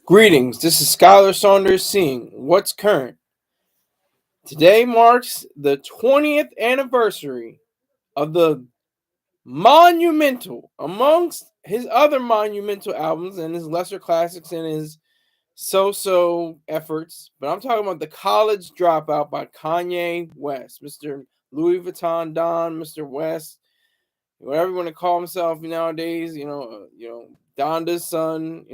Greetings, this is Skylar Saunders seeing What's Current. Today marks the 20th anniversary of the monumental, amongst his other monumental albums and his lesser classics and his so-so efforts, but I'm talking about The College Dropout by Kanye West, Mr. Louis Vuitton Don, Mr. West, whatever you want to call himself nowadays, Donda's son,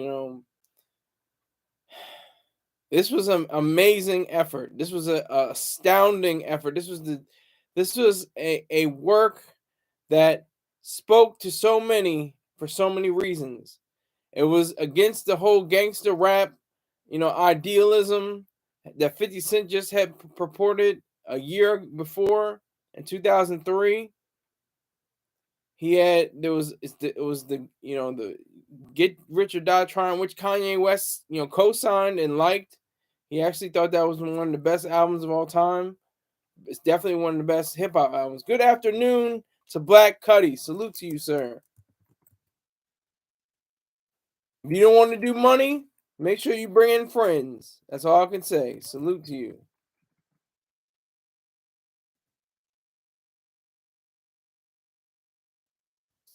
This was an amazing effort. This was a astounding effort. This was a work that spoke to so many for so many reasons. It was against the whole gangster rap, idealism that 50 Cent just had purported a year before in 2003. The Get Rich or Die Trying, which Kanye West co-signed and liked. He actually thought that was one of the best albums of all time. It's definitely one of the best hip hop albums. Good afternoon to Black Cuddy. Salute to you, sir. If you don't want to do money, make sure you bring in friends. That's all I can say. Salute to you.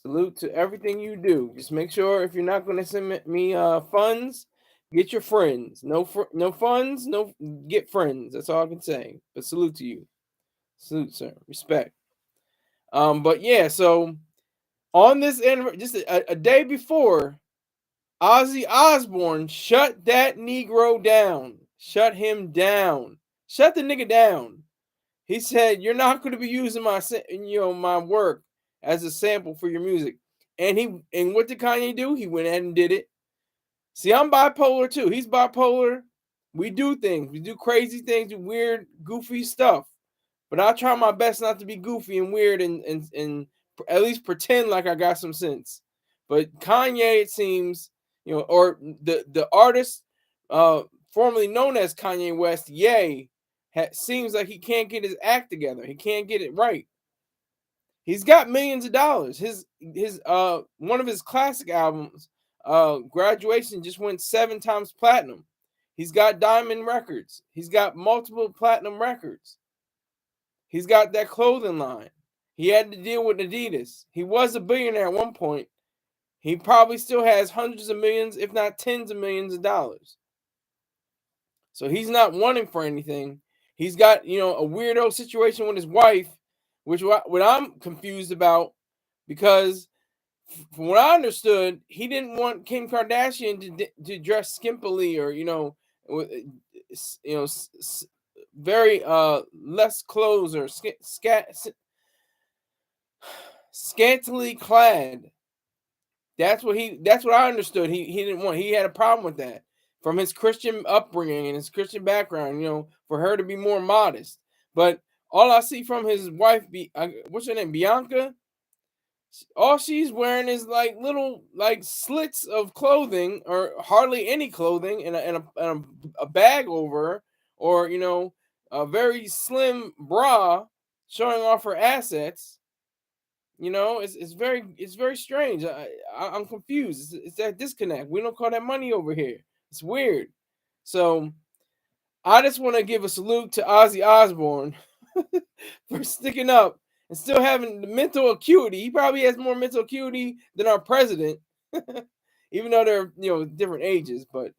Salute to everything you do. Just make sure if you're not going to send me funds, get your friends. No funds, no get friends. That's all I can say. But salute to you. Salute, sir. Respect. But yeah, so on this just a day before, Ozzy Osbourne shut that Negro down. Shut him down. Shut the nigga down. He said, "You're not going to be using my work as a sample for your music." And what did Kanye do? He went ahead and did it. See, I'm bipolar too. He's bipolar. We do things. We do crazy things, weird, goofy stuff. But I try my best not to be goofy and weird and at least pretend like I got some sense. But Kanye, it seems, or the artist formerly known as Kanye West, seems like he can't get his act together. He can't get it right. He's got millions of dollars. His one of his classic albums, Graduation, just went 7 times platinum. He's got diamond records. He's got multiple platinum records. He's got that clothing line. He had to deal with Adidas. He was a billionaire at one point. He probably still has hundreds of millions, if not tens of millions of dollars. So he's not wanting for anything. He's got, a weirdo situation with his wife, which what I'm confused about, because from what I understood, he didn't want Kim Kardashian to dress skimpily or very less clothes or scantily clad. That's what I understood. He didn't want. He had a problem with that from his Christian upbringing and his Christian background. For her to be more modest. But all I see from his wife, what's her name, Bianca, all she's wearing is like little slits of clothing or hardly any clothing and a bag over her, or a very slim bra showing off her assets. It's very strange. I'm confused. It's that disconnect. We don't call that money over here. It's weird. So I just want to give a salute to Ozzy Osbourne for sticking up and still having the mental acuity. He probably has more mental acuity than our president, even though they're different ages. But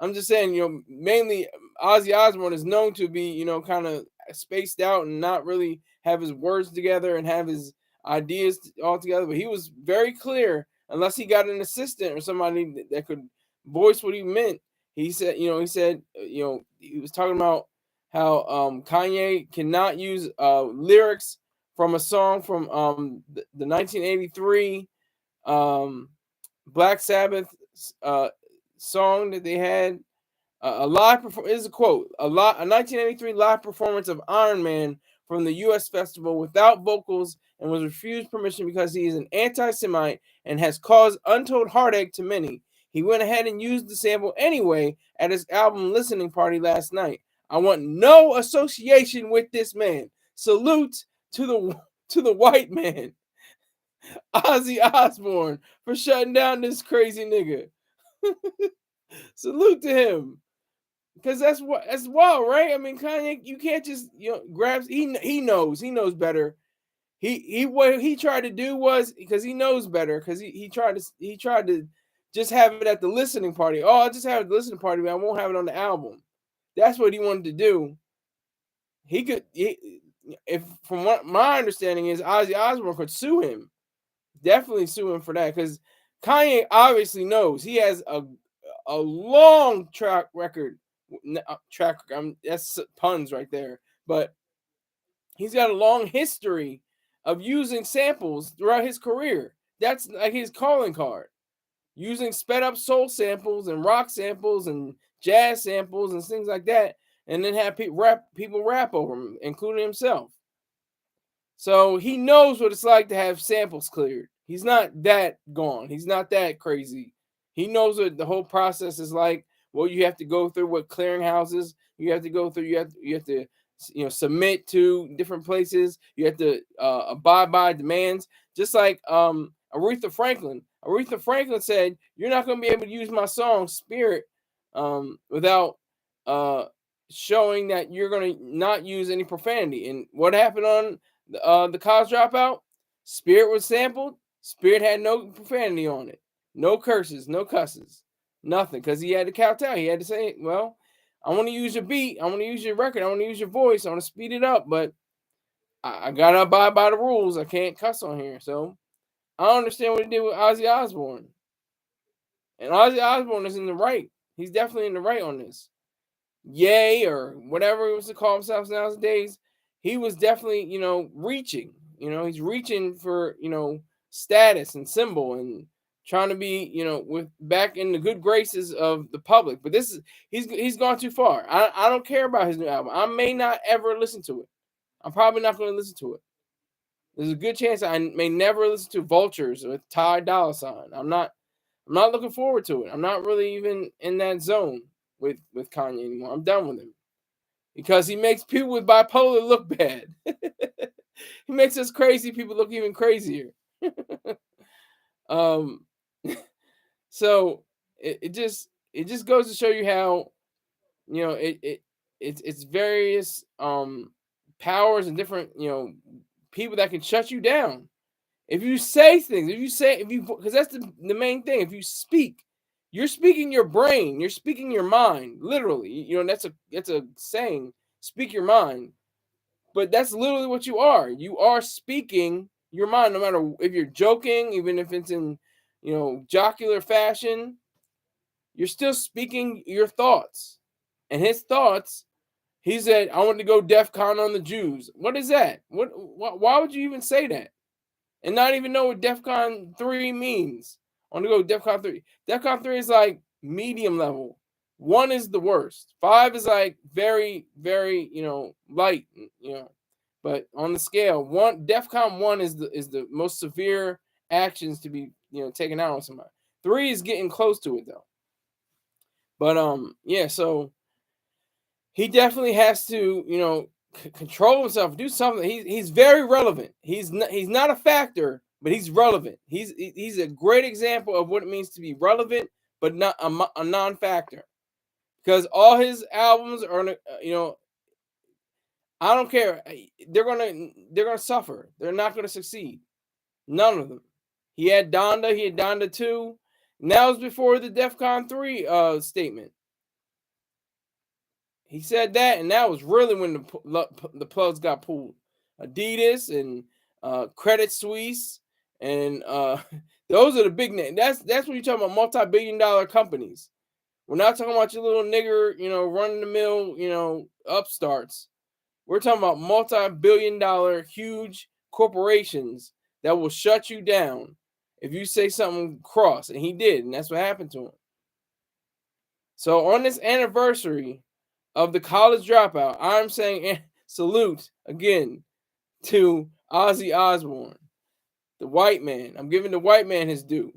I'm just saying, mainly Ozzy Osbourne is known to be kind of spaced out and not really have his words together and have his ideas all together. But he was very clear, unless he got an assistant or somebody that could voice what he meant. He said, he was talking about how Kanye cannot use lyrics from a song from the 1983 Black Sabbath song that they had. A live performance is a quote. A 1983 live performance of Iron Man from the U.S. festival without vocals, and was refused permission because he is an anti-Semite and has caused untold heartache to many. He went ahead and used the sample anyway at his album listening party last night. I want no association with this man. Salute to the white man, Ozzy Osbourne, for shutting down this crazy nigga. Salute to him. Because that's wild, right? I mean, Kanye, you can't just grab. He knows better. He what he tried to do was because he knows better. Because he tried to just have it at the listening party. Oh, I'll just have it at the listening party, but I won't have it on the album. That's what he wanted to do. If from what my understanding is, Ozzy Osbourne could sue him. Definitely sue him for that because Kanye obviously knows he has a long track record. That's puns right there, but he's got a long history of using samples throughout his career. That's like his calling card. Using sped up soul samples and rock samples and jazz samples and things like that, and then have people rap over him, including himself. So he knows what it's like to have samples cleared. He's not that gone. He's not that crazy. He knows what the whole process is like. What you have to go through, what clearinghouses you have to go through. You have to submit to different places. You have to abide by demands. Just like Aretha Franklin. Aretha Franklin said, "You're not going to be able to use my song Spirit without showing that you're going to not use any profanity." And what happened on the College Dropout? Spirit was sampled. Spirit had no profanity on it, no curses, no cusses, nothing, because he had to kowtow. He had to say, "Well, I want to use your beat. I want to use your record. I want to use your voice. I want to speed it up, but I gotta abide by the rules. I can't cuss on here." So I don't understand what he did with Ozzy Osbourne. And Ozzy Osbourne is in the right. He's definitely in the right on this. Yay, or whatever it was to call himself nowadays, he was definitely, reaching. He's reaching for, status and symbol and trying to be, with back in the good graces of the public. But this is he's gone too far. I don't care about his new album. I may not ever listen to it. I'm probably not going to listen to it. There's a good chance I may never listen to Vultures with Dolla. I'm not looking forward to it. I'm not really even in that zone with Kanye anymore. I'm done with him because he makes people with bipolar look bad. He makes us crazy people look even crazier. um, so it just goes to show you how it's various powers and different people that can shut you down. If you say things, because that's the main thing. If you speak, you're speaking your brain, you're speaking your mind, literally. That's a saying. Speak your mind, but that's literally what you are. You are speaking your mind, no matter if you're joking, even if it's in jocular fashion. You're still speaking your thoughts, and his thoughts. He said, "I want to go DEF CON on the Jews." What is that? Why would you even say that? And not even know what DEFCON 3 means. I want to go DEFCON 3. DEFCON 3 is like medium level. 1 is the worst. 5 is like very, very, light, But on the scale, DEFCON 1 is the most severe actions to be, taken out on somebody. 3 is getting close to it though. But yeah, so he definitely has to, control himself, do something. He's very relevant. He's not a factor, but he's relevant. He's a great example of what it means to be relevant, but not a non-factor. Because all his albums are, I don't care. They're gonna suffer. They're not gonna succeed. None of them. He had Donda 2. And that was before the DEFCON 3 statement. He said that, and that was really when the plugs got pulled. Adidas and Credit Suisse, and those are the big names. That's when you're talking about multi-billion-dollar companies. We're not talking about your little nigger, run-of-the-mill, upstarts. We're talking about multi-billion-dollar huge corporations that will shut you down if you say something cross, and he did, and that's what happened to him. So on this anniversary of the College Dropout, I'm saying salute again to Ozzy Osbourne, the white man. I'm giving the white man his due,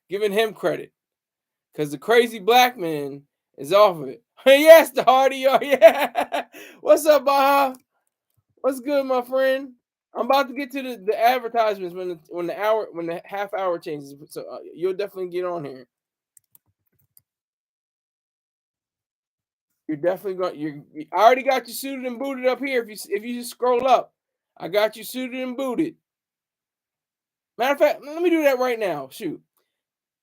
giving him credit, because the crazy black man is off of it. Yes, the hardy, yeah. What's up, Baha? What's good, my friend? I'm about to get to the advertisements when the half hour changes, so you'll definitely get on here. You're definitely going. I already got you suited and booted up here. If you just scroll up, I got you suited and booted. Matter of fact, let me do that right now. Shoot.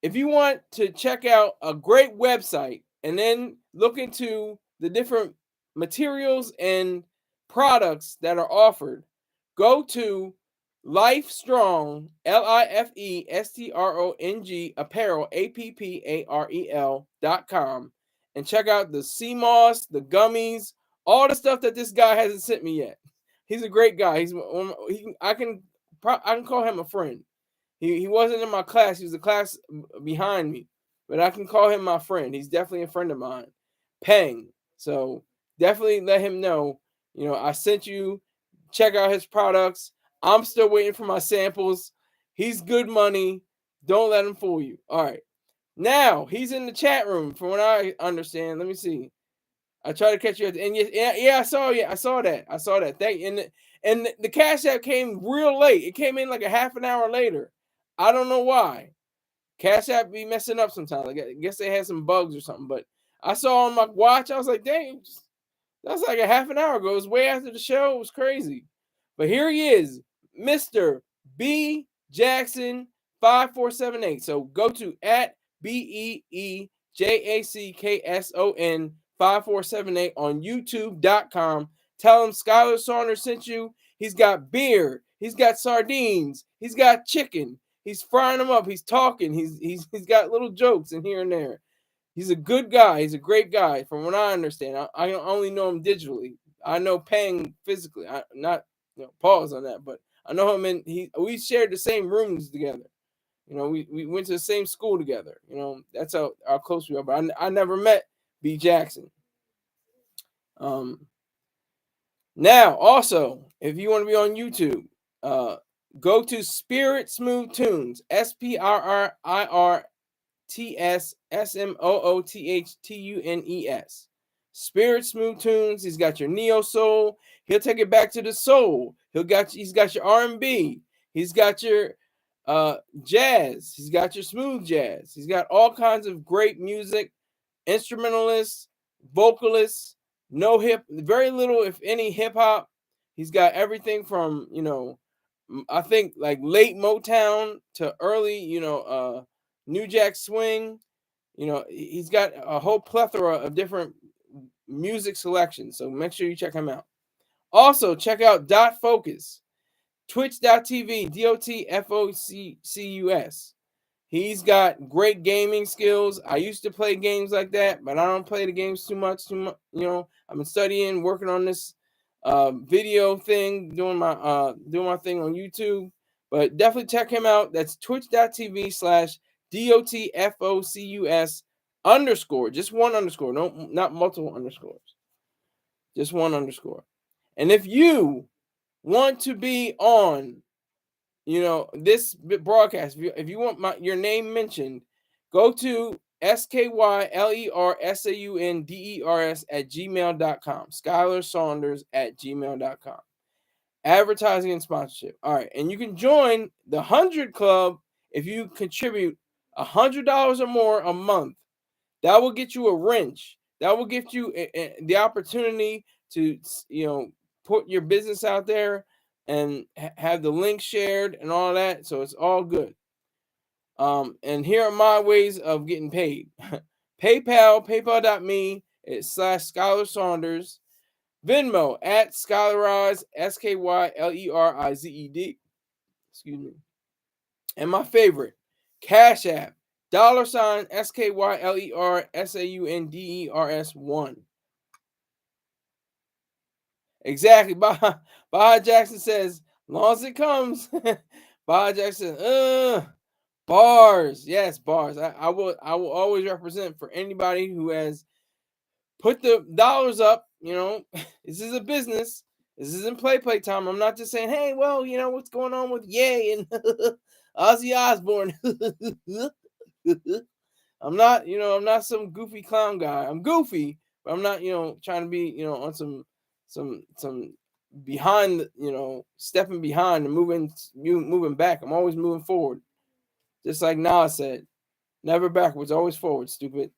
If you want to check out a great website and then look into the different materials and products that are offered, go to Life Strong, LIFESTRONG apparel, APPAREL.com, and check out the sea moss, the gummies, all the stuff that this guy hasn't sent me yet. He's a great guy. I can call him a friend. He wasn't in my class. He was a class behind me, but I can call him my friend. He's definitely a friend of mine. Peng. So definitely let him know. I sent you. Check out his products. I'm still waiting for my samples. He's good money. Don't let him fool you. All right. Now he's in the chat room. From what I understand, let me see. I tried to catch you at the end. Yeah, I saw you. I saw that. Thank you. And the Cash App came real late. It came in like a half an hour later. I don't know why. Cash App be messing up sometimes. I guess they had some bugs or something. But I saw on my watch, I was like, dang, that's like a half an hour ago. It was way after the show. It was crazy. But here he is, Mr. B Jackson 5478. So go to at BEEJACKSON 5478 on YouTube.com. Tell him Skylar Saunders sent you. He's got beer. He's got sardines. He's got chicken. He's frying them up. He's talking. He's got little jokes in here and there. He's a good guy. He's a great guy, from what I understand. I only know him digitally. I know Peng physically. I not pause on that, but I know him, and we shared the same rooms together. We went to the same school together. That's how close we are. But I never met B Jackson. Now, also, if you want to be on YouTube, go to Spirit Smooth Tunes, SPRRIRTSSMOOTHTUNES. Spirit Smooth Tunes. He's got your neo soul. He'll take it back to the soul. He's got your R&B. He's got your jazz. He's got your smooth jazz. He's got all kinds of great music, instrumentalists, vocalists. No very little, if any, hip hop. He's got everything from I think like late Motown to early New Jack Swing. He's got a whole plethora of different music selections. So make sure you check him out. Also, check out Dot Focus, twitch.tv, DOTFOCUS. He's got great gaming skills. I used to play games like that, but I don't play the games too much. I've been studying, working on this video thing, doing my thing on YouTube. But definitely check him out. That's twitch.tv/DOTFOCUS _. Just one underscore. No, not multiple underscores. Just one underscore. And if you want to be on this broadcast, if you want your name mentioned, go to SkylerSaunders@gmail.com. SkylerSaunders@gmail.com. Advertising and sponsorship. All right. And you can join the 100 Club if you contribute $100 or more a month. That will get you a wrench. That will get you the opportunity to put your business out there and have the link shared and all that. So it's all good. And here are my ways of getting paid. PayPal, paypal.me/Skyler Saunders. Venmo @Skylerized, SKYLERIZED. Excuse me. And my favorite, Cash App, $SKYLERSAUNDERS1. Exactly. Baha Jackson says, long as it comes. Baha Jackson, bars. Yes, bars. I will always represent for anybody who has put the dollars up. This is a business. This isn't play time. I'm not just saying, hey, well, what's going on with Ye and Ozzy Osbourne. I'm not some goofy clown guy. I'm goofy, but I'm not, trying to be, on some behind, stepping behind and moving back. I'm always moving forward. Just like Nas said, never backwards, always forward, stupid.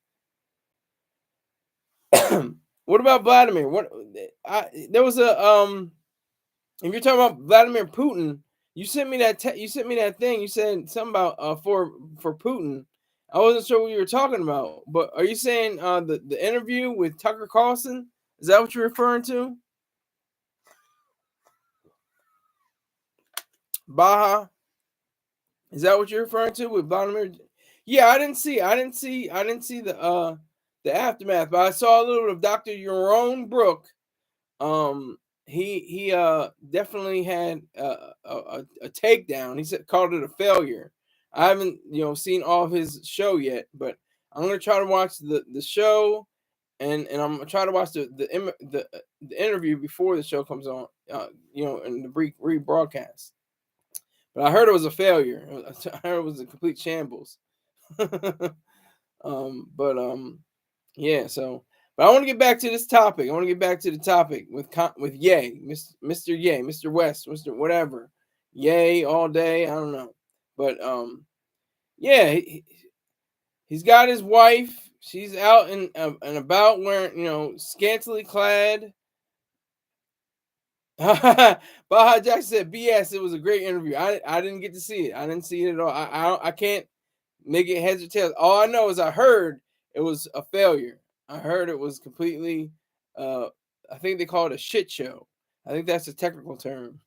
What about Vladimir? There was a if you're talking about Vladimir Putin, you sent me that you sent me that thing. You said something about for Putin. I wasn't sure what you were talking about, but are you saying the interview with Tucker Carlson? Is that what you're referring to? Baja? Is that what you're referring to with Vladimir? Yeah, I didn't see the aftermath, but I saw a little bit of Dr. Yaron Brook. He definitely had a takedown. He said called it a failure. I haven't seen all of his show yet, but I'm gonna try to watch the show, and I'm gonna try to watch the interview before the show comes on. In the rebroadcast. But I heard it was a failure. I heard it was a complete shambles. But yeah. So, but I want to get back to this topic. I want to get back to the topic with Ye, Mr. Ye, Mr. West, Mr. Whatever, Ye all day. I don't know, but yeah, he's got his wife. She's out and about wearing scantily clad. Baja Jackson said, "BS. It was a great interview. I didn't get to see it. I didn't see it at all. I can't make it heads or tails. All I know is I heard it was a failure. I heard it was completely. I think they call it a shit show. I think that's a technical term.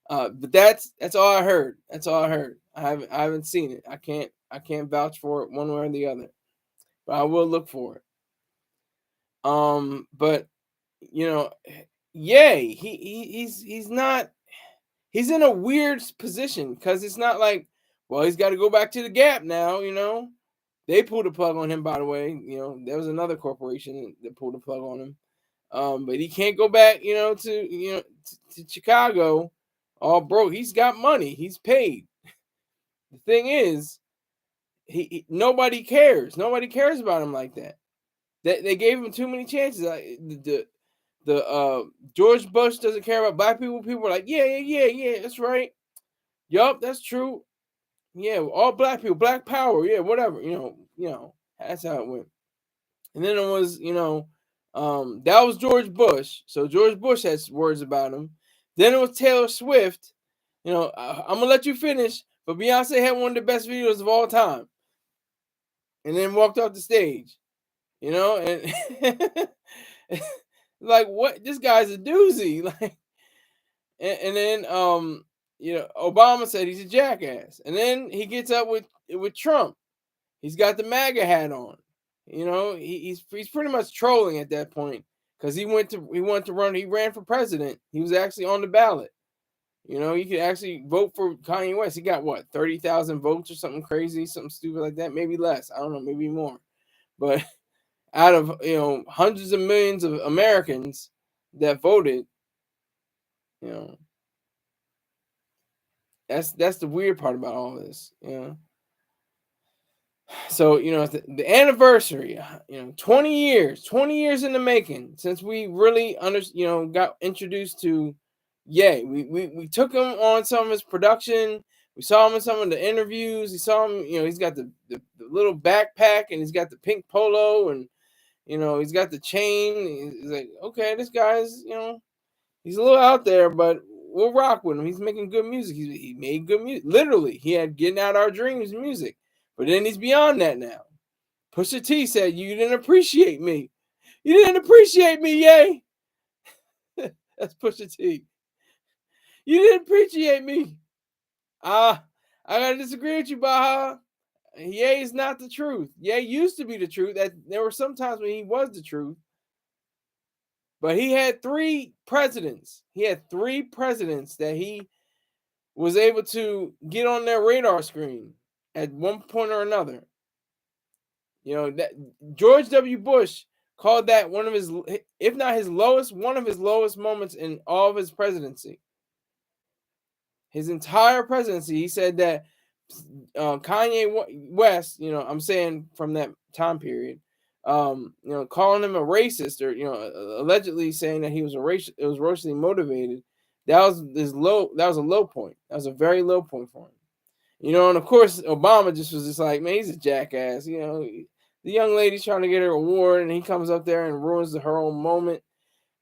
But that's all I heard. That's all I heard. I haven't seen it. I can't vouch for it one way or the other. But I will look for it. But Yay, he's not. He's in a weird position because it's not like, well, he's got to go back to the Gap now. They pulled the plug on him, by the way. There was another corporation that pulled the plug on him. But he can't go back, to Chicago, all broke. He's got money. He's paid. The thing is, nobody cares. Nobody cares about him like that. They gave him too many chances. The George Bush doesn't care about black people. People are like, yeah, that's right. Yup, that's true. Yeah, all black people, black power. Yeah, whatever. That's how it went. And then it was, that was George Bush. So George Bush has words about him. Then it was Taylor Swift. I'm gonna let you finish, but Beyonce had one of the best videos of all time. And then walked off the stage. And like, what? This guy's a doozy. Like, and then Obama said he's a jackass, and then he gets up with Trump. He's got the MAGA hat on. He's pretty much trolling at that point because he wanted to run. He ran for president. He was actually on the ballot. You could actually vote for Kanye West. He got what, 30,000 votes or something crazy, something stupid like that. Maybe less. I don't know. Maybe more. But out of hundreds of millions of Americans that voted, that's the weird part about all this. So the anniversary, 20 years in the making since we really got introduced to Ye. We took him on some of his production. We saw him in some of the interviews. We saw him, he's got the little backpack and he's got the pink polo and he's got the chain. He's like, okay, this guy's he's a little out there, but we'll rock with him. He's making good music. He made good music. Literally, he had Getting Out Our Dreams music. But then he's beyond that now. Pusha T said, "You didn't appreciate me. You didn't appreciate me, Ye." That's Pusha T. You didn't appreciate me. I gotta disagree with you, Baha. Ye is not the truth. Ye used to be the truth. That there were some times when he was the truth. But he had 3 presidents. He had 3 presidents that he was able to get on their radar screen at one point or another. That George W. Bush called that one of his, if not his lowest, one of his lowest moments in all of his presidency. His entire presidency, he said that Kanye West, I'm saying from that time period, calling him a racist or allegedly saying that he was it was racially motivated. That was a low point. That was a very low point for him. And of course Obama just was just like, man, he's a jackass. The young lady's trying to get her award, and he comes up there and ruins her own moment.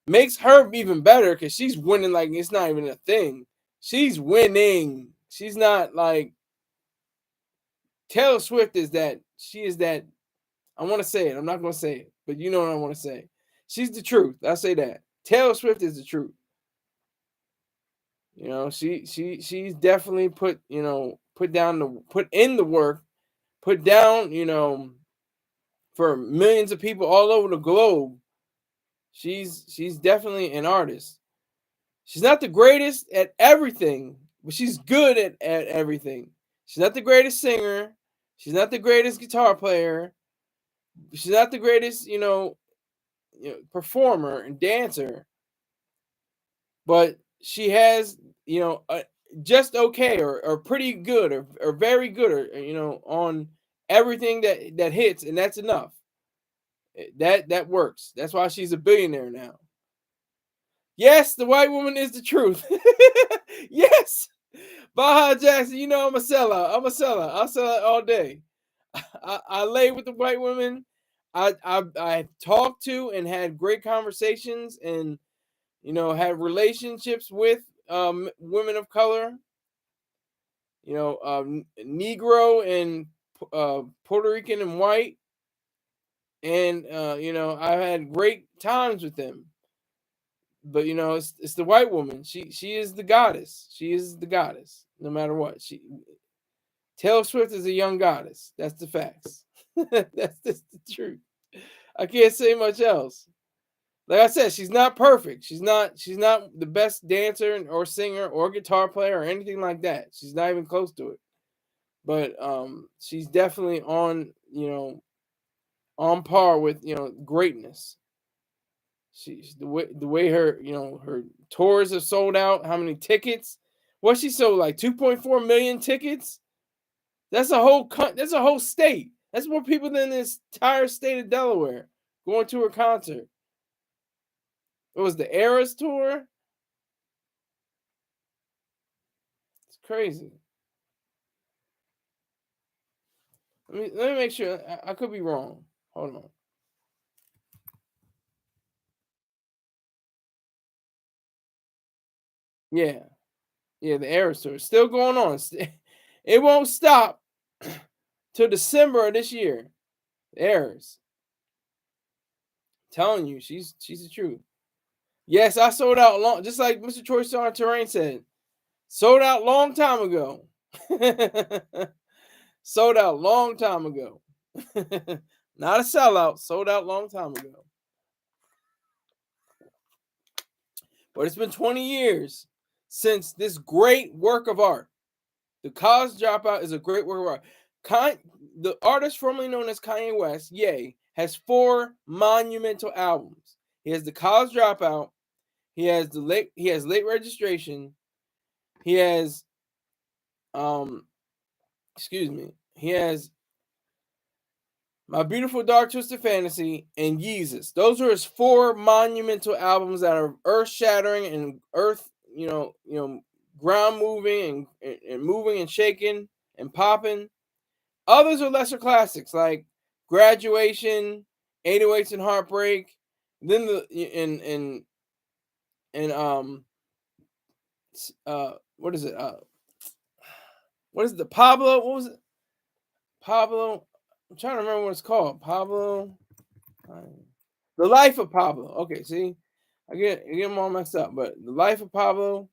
Makes her even better because she's winning like it's not even a thing. She's winning. She's not like Taylor Swift is that. She is that. I want to say it. I'm not going to say it, but you know what I want to say. She's the truth. I say that. Taylor Swift is the truth. You know, she's definitely put in the work, put down, for millions of people all over the globe. She's definitely an artist. She's not the greatest at everything, but she's good at everything. She's not the greatest singer. She's not the greatest guitar player. She's not the greatest, performer and dancer. But she has, just okay or pretty good or very good or on everything that hits, and that's enough. That works. That's why she's a billionaire now. Yes, the white woman is the truth. Yes. Baja Jackson, I'm a sellout. I'm a sellout. I'll sell it all day. I lay with the white women. I talked to and had great conversations and had relationships with women of color, Negro and Puerto Rican and white. And I've had great times with them. But it's the white woman. She is the goddess. She is the goddess, no matter what. Taylor Swift is a young goddess. That's the facts. That's just the truth. I can't say much else. Like I said, she's not perfect. She's not the best dancer or singer or guitar player or anything like that. She's not even close to it. But she's definitely on par with greatness. She's the way her her tours have sold out. How many tickets? What she sold like 2.4 million tickets. That's a whole state. That's more people than this entire state of Delaware going to her concert. It was the Eras tour. It's crazy. Let me make sure. I could be wrong. Hold on. Yeah, the Eras tour still going on. It won't stop till December of this year. The Eras. Telling you, she's the truth. Yes, I sold out long, just like Mr. Troy Star Terrain said. Sold out long time ago. Sold out long time ago. Not a sellout. Sold out long time ago. But it's been 20 years since this great work of art. The College Dropout is a great work of art. The artist formerly known as Kanye West, Ye, has 4 monumental albums. He has The College Dropout. He has Late Registration. He has he has My Beautiful Dark Twisted Fantasy and Yeezus. Those are his 4 monumental albums that are earth shattering and ground moving and moving and shaking and popping. Others are lesser classics like Graduation, 808s and Heartbreak. Then what is it? What is it? The Pablo? What was it? Pablo. I'm trying to remember what it's called. Pablo. The Life of Pablo. Okay, see, I get them all messed up. But The Life of Pablo.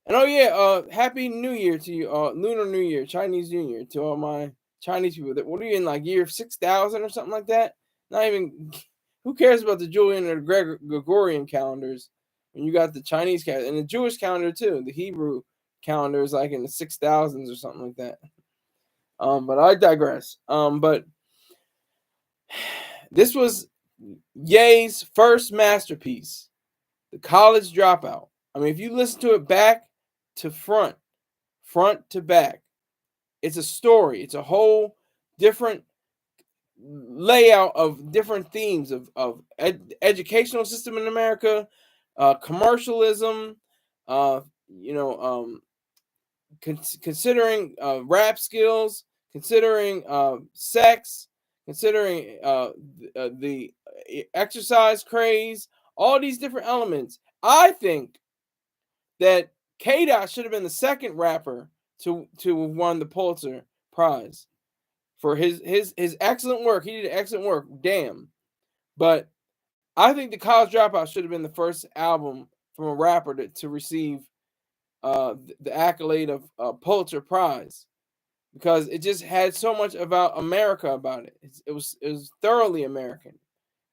And oh yeah, Happy New Year to you, Lunar New Year, Chinese New Year to all my Chinese people. What are you in, like year 6,000 or something like that? Not even. Who cares about the Julian or the Gregorian calendars when you got the Chinese calendar and the Jewish calendar too? The Hebrew calendar is like in the 6,000s or something like that. But I digress. But this was Ye's first masterpiece, The College Dropout. I mean, if you listen to it back to front to back, it's a story. It's a whole different layout of different themes of educational system in America, commercialism, considering rap skills, considering sex, considering the exercise craze, all these different elements. I think that K Dot should have been the second rapper to have won the Pulitzer Prize for his excellent work. He did excellent work. Damn. But I think the College Dropout should have been the first album from a rapper to receive the accolade of Pulitzer Prize, because it just had so much about America about it. It was thoroughly American.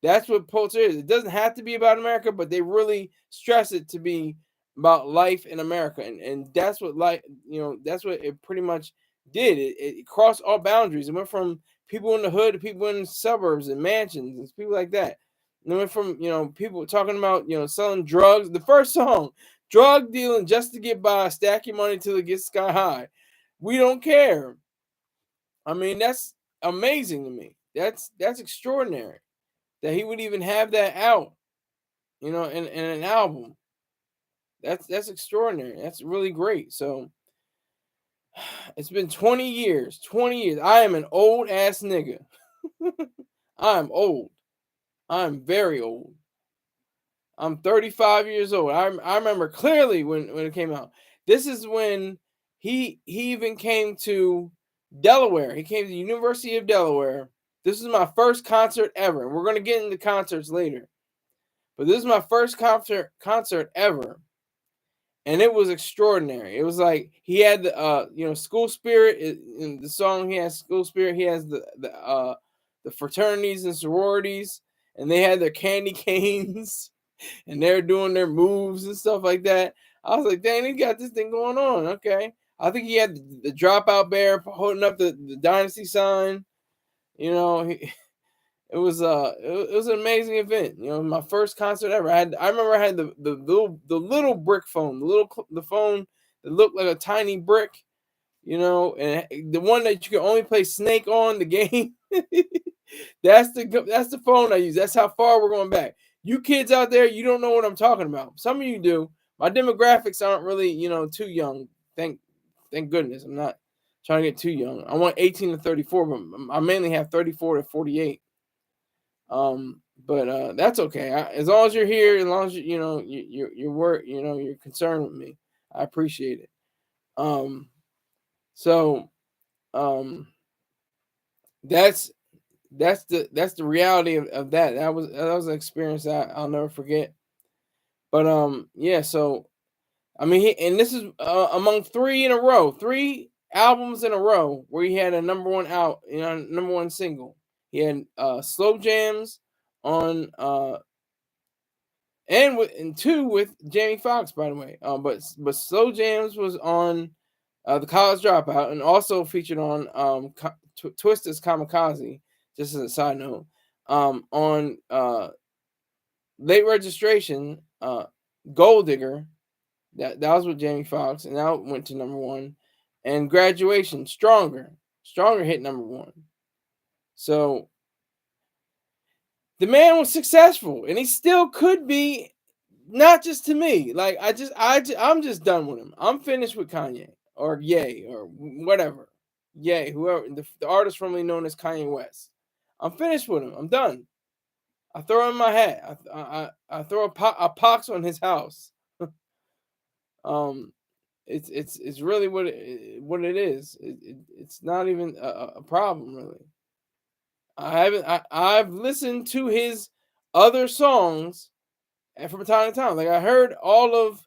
That's what Pulitzer is. It doesn't have to be about America, but they really stress it to be about life in America, and that's what that's what it pretty much did. It crossed all boundaries. It went from people in the hood to people in the suburbs and mansions and people like that. And it went from people talking about selling drugs. The first song, drug dealing just to get by, stack your money till it gets sky high. We don't care. I mean, that's amazing to me. That's extraordinary that he would even have that out, in an album. That's extraordinary. That's really great. So it's been 20 years. 20 years. I am an old ass nigga. I'm old. I'm very old. I'm 35 years old. I remember clearly when it came out. This is when he even came to Delaware. He came to the University of Delaware. This is my first concert ever. And we're going to get into concerts later. But this is my first concert ever. And it was extraordinary. It was like he had the school spirit in the song. He has school spirit. He has the fraternities and sororities, and they had their candy canes, and they're doing their moves and stuff like that. I was like, dang, he got this thing going on. Okay, I think he had the dropout bear holding up the dynasty sign. It was it was an amazing event. My first concert ever. I remember I had the little brick phone, the phone that looked like a tiny brick, and the one that you can only play Snake on the game. That's the phone I use. That's how far we're going back. You kids out there, you don't know what I'm talking about. Some of you do. My demographics aren't really, too young. Thank goodness. I'm not trying to get too young. I want 18 to 34, but I mainly have 34 to 48. But that's okay. As long as you're here, as long as you're work, you're concerned with me, I appreciate it. So that's the reality of that. That was an experience I'll never forget. But yeah. So I mean, and this is among three albums in a row where he had a number one single. He had Slow Jams on and two with Jamie Foxx, by the way. But Slow Jams was on the College Dropout, and also featured on Twista's Kamikaze. Just as a side note, on Late Registration, Gold Digger. That was with Jamie Foxx, and that went to number one. And Graduation, Stronger hit number one. So the man was successful, and he still could be. Not just to me. Like I'm just done with him. I'm finished with Kanye or Ye or whatever. Ye, whoever the artist formerly known as Kanye West. I'm finished with him. I'm done. I throw in my hat. I throw a pox on his house. It's really what it is. It's not even a problem really. I've listened to his other songs, and from time to time, like I heard all of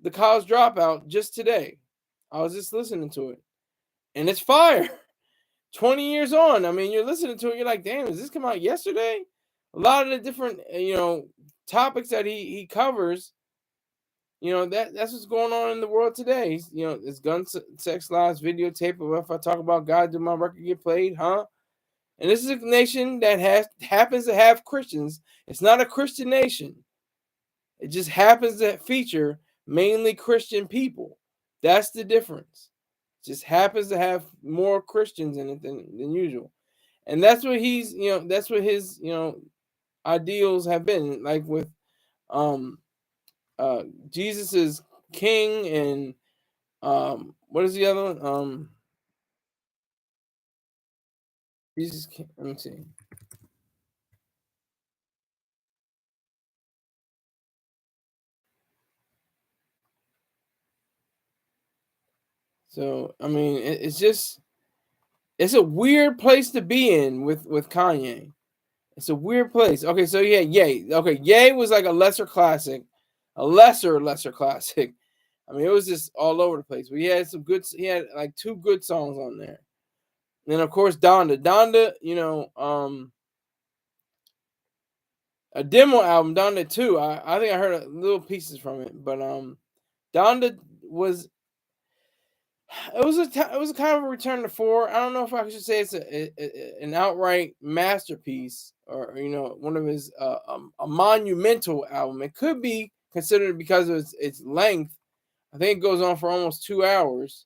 the College Dropout just today. I was just listening to it, and it's fire. 20 years on. I mean, you're listening to it, you're like, damn, does this come out yesterday? A lot of the different topics that he covers, that's what's going on in the world today. It's gun, sex, lies, videotape. Or if I talk about God, do my record get played? Huh? And this is a nation that happens to have Christians. It's not a Christian nation. It just happens to feature mainly Christian people. That's the difference. It just happens to have more Christians in it than usual. And that's what that's what his, ideals have been. Like with Jesus is king, and what is the other one? Jesus can't. Let me see. So I mean, it's a weird place to be in with Kanye. It's a weird place. Okay, so yeah, Yay. Okay, Yay was like a lesser classic, a lesser classic. I mean, it was just all over the place. But he had some good. He had like two good songs on there. And then of course Donda. Donda, a demo album, Donda 2. I think I heard little pieces from it, but Donda was it was a kind of a return to four. I don't know if I should say it's an outright masterpiece or one of his a monumental album. It could be considered because of its length. I think it goes on for almost 2 hours.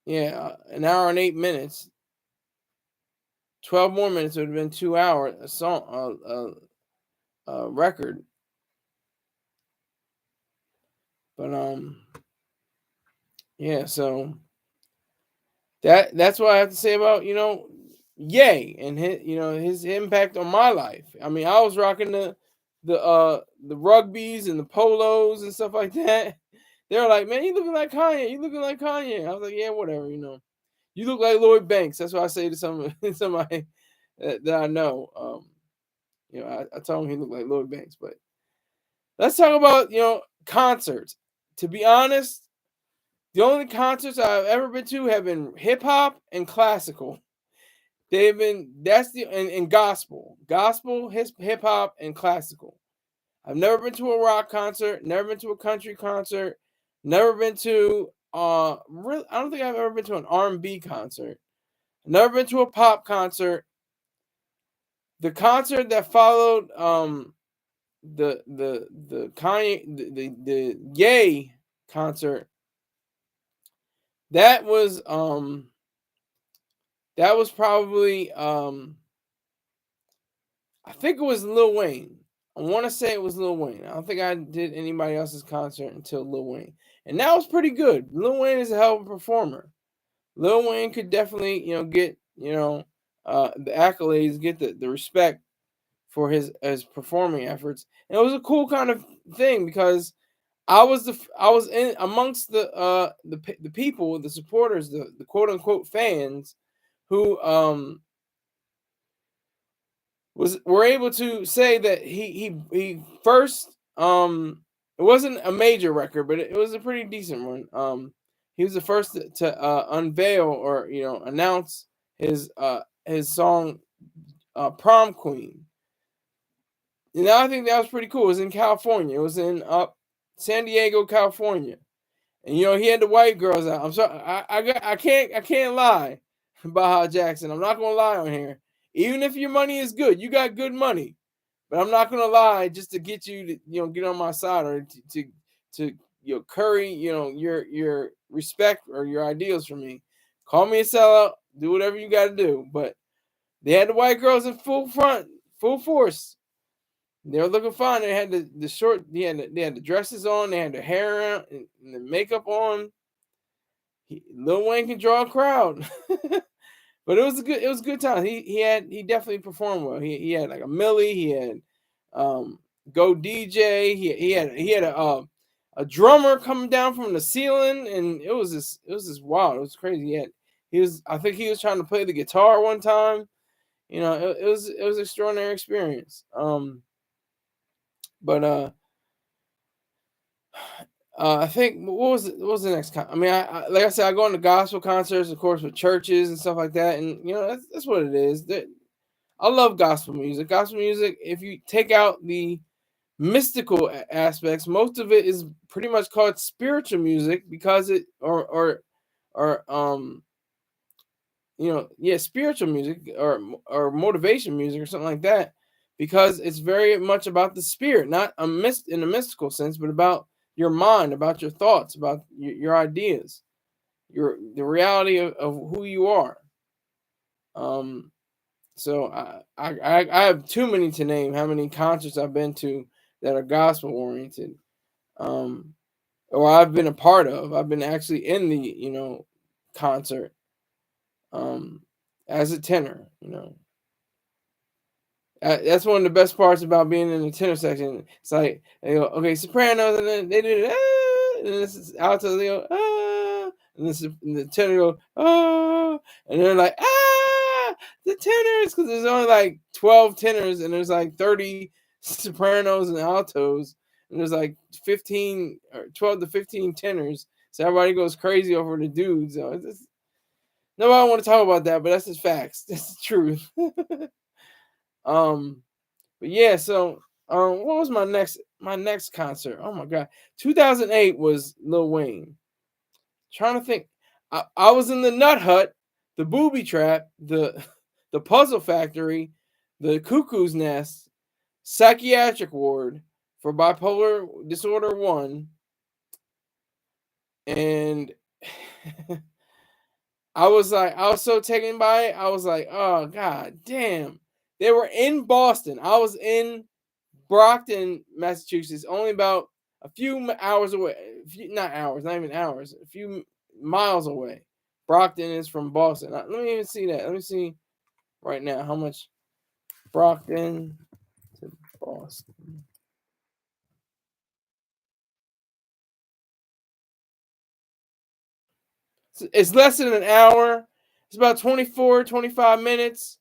Yeah, an hour and 8 minutes. 12 more minutes would have been 2 hours. A song, record, but yeah. So that's what I have to say about Yay and his impact on my life. I mean, I was rocking the rugbies and the polos and stuff like that. They were like, "Man, you looking like Kanye? You looking like Kanye?" I was like, "Yeah, whatever, You look like Lloyd Banks." That's what I say to somebody that I know. I told him he looked like Lloyd Banks. But let's talk about concerts. To be honest, the only concerts I've ever been to have been hip hop and classical. They've been that's the and gospel, hip hop, and classical. I've never been to a rock concert, never been to a country concert, never been to really, I don't think I've ever been to an R&B concert. Never been to a pop concert. The concert that followed the Kanye the Yay concert, that was probably I think it was Lil Wayne. I want to say it was Lil Wayne. I don't think I did anybody else's concert until Lil Wayne. And that was pretty good. Lil Wayne is a hell of a performer. Lil Wayne could definitely, get, the accolades, get the respect for his performing efforts. And it was a cool kind of thing because I was in amongst the people, the supporters, the quote unquote fans who were able to say that he first it wasn't a major record, but it was a pretty decent one. He was the first to unveil or announce his song Prom Queen. And I think that was pretty cool. It was in California. It was in San Diego, California. And he had the white girls out. I'm sorry, I can't lie about Jackson. I'm not gonna lie on here. Even if your money is good, you got good money. But I'm not gonna lie just to get you to get on my side or to curry your respect or your ideals for me. Call me a sellout. Do whatever you got to do. But they had the white girls in full front, full force. They were looking fine. They had the short. They had the dresses on. They had the hair on and the makeup on. Lil Wayne can draw a crowd. But it was a good time. He definitely performed well. He had like a Millie. He had Go DJ. He had a drummer coming down from the ceiling, and it was just wild. It was crazy. I think he was trying to play the guitar one time. It was an extraordinary experience. But I think what was the next I mean, like I said, I go into gospel concerts, of course, with churches and stuff like that, and that's what it is. I love gospel music. Gospel music, if you take out the mystical aspects, most of it is pretty much called spiritual music because it or yeah, spiritual music or motivation music or something like that, because it's very much about the spirit, not in a mystical sense, but about your mind, about your thoughts, about your ideas, the reality of who you are. Um, so I have too many to name how many concerts I've been to that are gospel oriented, um, or I've been a part of. I've been actually in the concert. as a tenor. That's one of the best parts about being in the tenor section. It's like they go, okay, sopranos, and then they do and then this is alto, they go and the tenor go and they're like the tenors, because there's only like 12 tenors and there's like 30 sopranos and altos, and there's like 15 or 12 to 15 tenors, so everybody goes crazy over the dudes. Nobody want to talk about that, but that's just facts. That's the truth. But yeah, so what was my next concert? Oh my god, 2008 was Lil Wayne. Trying to think, I was in the Nut Hut, the Booby Trap, the the Puzzle Factory, the Cuckoo's Nest, Psychiatric Ward for Bipolar Disorder 1, and I was so taken by it. I was like, oh god damn. They were in Boston. I was in Brockton, Massachusetts, only about a few hours away. Not hours, not even hours, a few miles away. Brockton is from Boston. Let me even see that. Let me see right now how much Brockton to Boston. It's less than an hour. It's about 24, 25 minutes.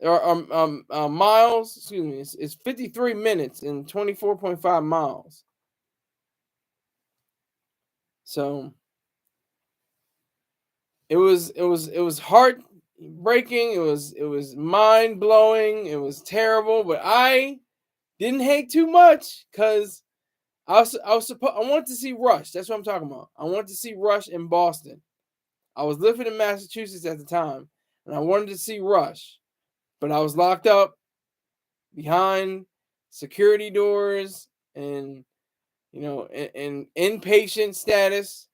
Or miles. Excuse me. It's 53 minutes and 24.5 miles. So it was heartbreaking. It was mind blowing. It was terrible, but I didn't hate too much because I wanted to see Rush. That's what I'm talking about. I wanted to see Rush in Boston. I was living in Massachusetts at the time, and I wanted to see Rush, but I was locked up behind security doors and in inpatient status.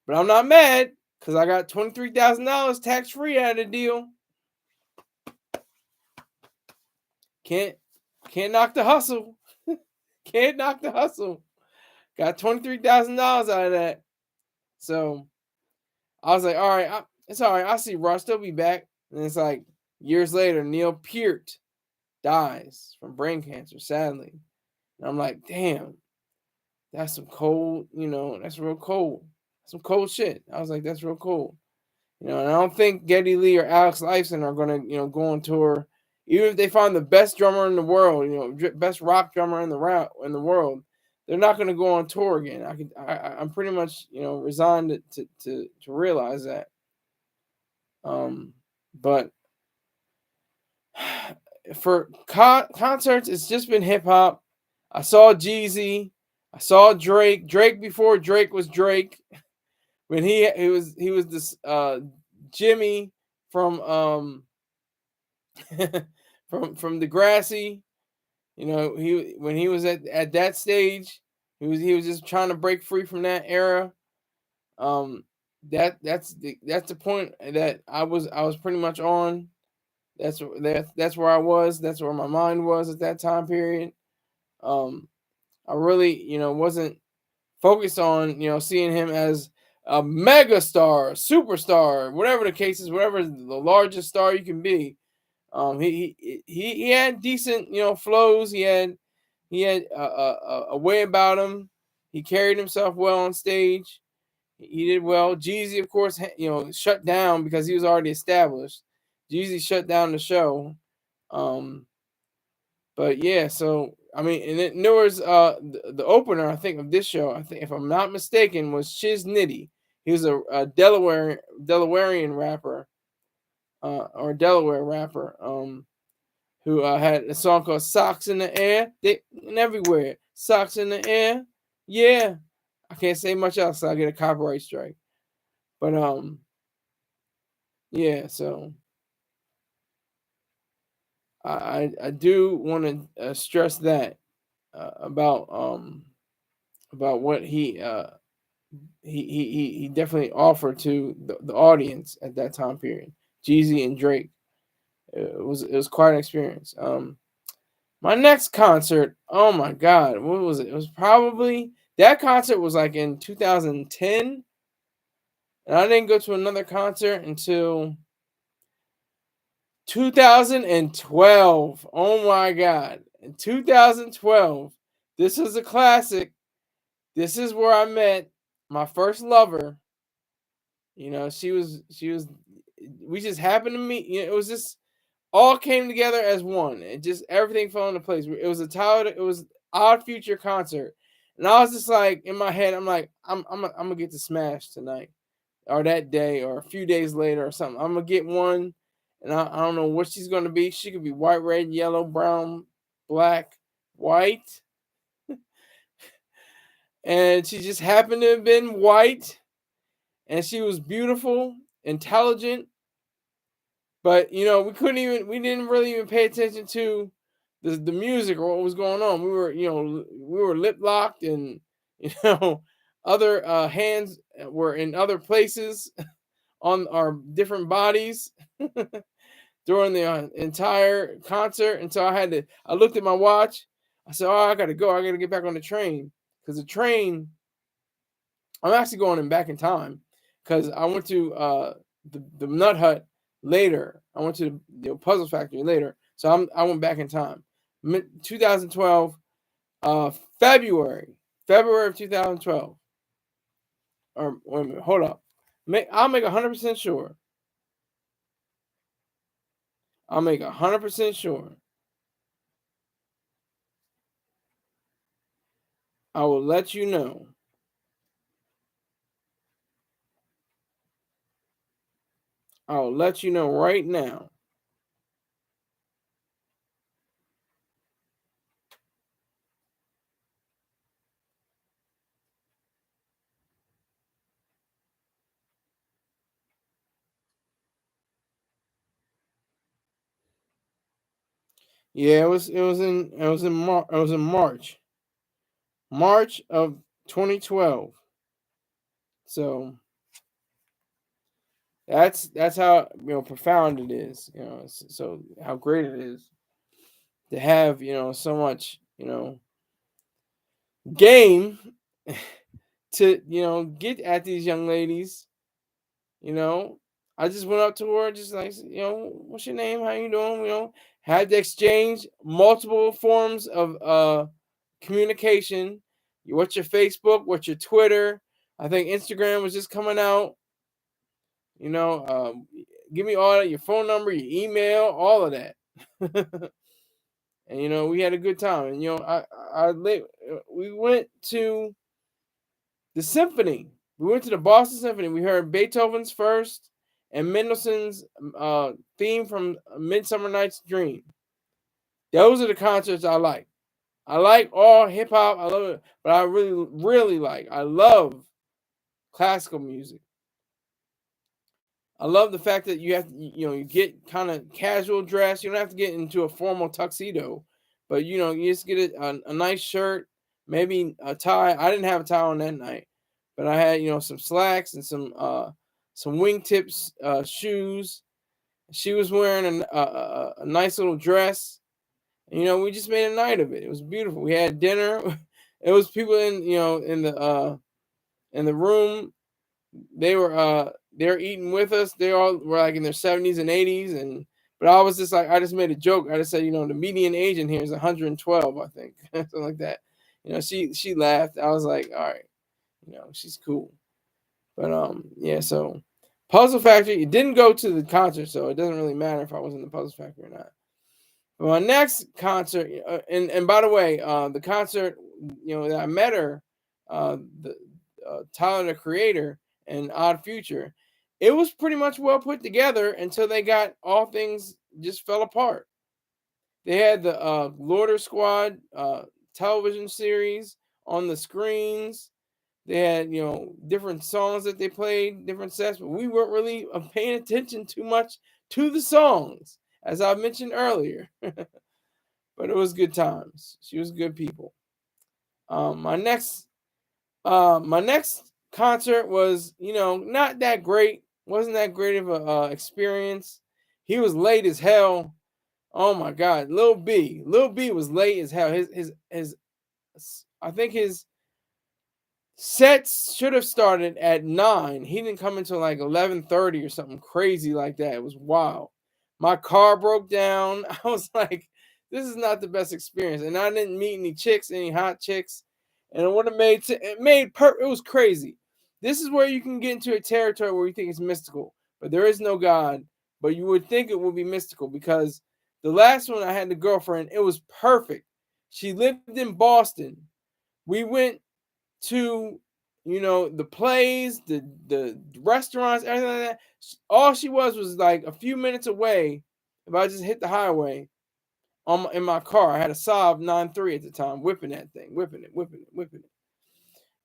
But I'm not mad because I got $23,000 tax free out of the deal. Can't knock the hustle. Can't knock the hustle. Got $23,000 out of that. So I was like, all right, it's all right. I'll see Rush. They'll be back. And it's like years later, Neil Peart dies from brain cancer, sadly. And I'm like, damn, that's some cold, that's real cold. Some cold shit. I was like, that's real cold. And I don't think Geddy Lee or Alex Lifeson are gonna, go on tour. Even if they find the best drummer in the world, best rock drummer in the world, they're not gonna go on tour again. I'm pretty much, resigned to realize that. But for concerts, it's just been hip hop. I saw Jeezy. I saw Drake. Drake before Drake was Drake. When he was this Jimmy from from Degrassi. When he was at that stage, he was just trying to break free from that era. That's the point that I was pretty much on. That's where I was. That's where my mind was at that time period. I really, wasn't focused on, seeing him as a mega star, superstar, whatever the case is, whatever the largest star you can be. He had decent, flows. He had a way about him. He carried himself well on stage. He did well. Jeezy, of course, shut down because he was already established. Jeezy shut down the show. But yeah, so I mean, and then there was the opener, I think, of this show. I think, if I'm not mistaken, was Shiz Nitty. He was a Delawarean rapper, or Delaware rapper, who had a song called "Socks in the Air." They and everywhere, socks in the air. Yeah, I can't say much else. So I get a copyright strike. But yeah. So I do want to stress that about what he definitely offered to the audience at that time period. Jeezy and Drake. It was quite an experience. My next concert, oh my god, what was it? It was probably that concert was like in 2010, and I didn't go to another concert until 2012. Oh my God. In 2012, this is a classic. This is where I met my first lover. She was we just happened to meet, it was just all came together as one. It just everything fell into place. It was Odd Future concert. And I was just like in my head, I'm like, I'm gonna get to smash tonight or that day or a few days later or something. I'm gonna get one, and I don't know what she's gonna be. She could be white, red, yellow, brown, black, white, and she just happened to have been white, and she was beautiful, intelligent, but we didn't really even pay attention to the music or what was going on. We were lip locked, and you know other hands were in other places on our different bodies during the entire concert. And so I looked at my watch. I said, oh, I gotta go, I gotta get back on the train, because the train, I'm actually going back in time, because I went to the Nut Hut later. I went to the Puzzle Factory later, so I went back in time. 2012, February of 2012. Or wait a minute, hold up. I'll make 100% sure. I'll make 100% sure. I will let you know. I will let you know right now. Yeah, it was in March. March of 2012. So that's how profound it is. So how great it is to have so much game to get at these young ladies. You know, I just went up to her, just like, what's your name? How you doing? Had to exchange multiple forms of communication. What's your Facebook? What's your Twitter? I think Instagram was just coming out. You know, give me all your phone number, your email, all of that. And we had a good time. And we went to the symphony. We went to the Boston Symphony. We heard Beethoven's first and Mendelssohn's theme from Midsummer Night's Dream. Those are the concerts I like. I like all hip hop. I love it, but I really, really I love classical music. I love the fact that you have to, you get kind of casual dress. You don't have to get into a formal tuxedo, but you just get a nice shirt, maybe a tie. I didn't have a tie on that night, but I had some slacks and some wingtips shoes. She was wearing a nice little dress. And, we just made a night of it. It was beautiful. We had dinner. It was people in the room. They were eating with us. They all were like in their 70s and 80s, but I was just like, I just made a joke. I just said, the median age in here is 112, I think, something like that. She laughed. I was like, all right, she's cool. But yeah. So Puzzle Factory. It didn't go to the concert, so it doesn't really matter if I was in the Puzzle Factory or not. But my next concert, and by the way, the concert, that I met her, the Tyler the Creator and Odd Future, it was pretty much well put together until they got all things just fell apart. They had the Lorder Squad television series on the screens. They had different songs that they played, different sets, but we weren't really paying attention too much to the songs, as I mentioned earlier. But it was good times. She was good people. My next concert was, not that great. Wasn't that great of a experience. He was late as hell. Oh my God, Lil B was late as hell. His I think his sets should have started at 9. He didn't come until like 11:30 or something crazy like that. It was wild. My car broke down. I was like, this is not the best experience. And I didn't meet any chicks, any hot chicks. And it would have it was crazy. This is where you can get into a territory where you think it's mystical, but there is no God. But you would think it would be mystical because the last one I had the girlfriend, it was perfect. She lived in Boston. We went to, the plays, the restaurants, everything like that. All she was like a few minutes away. If I just hit the highway in my car, I had a Saab 9.3 at the time, whipping that thing, whipping it.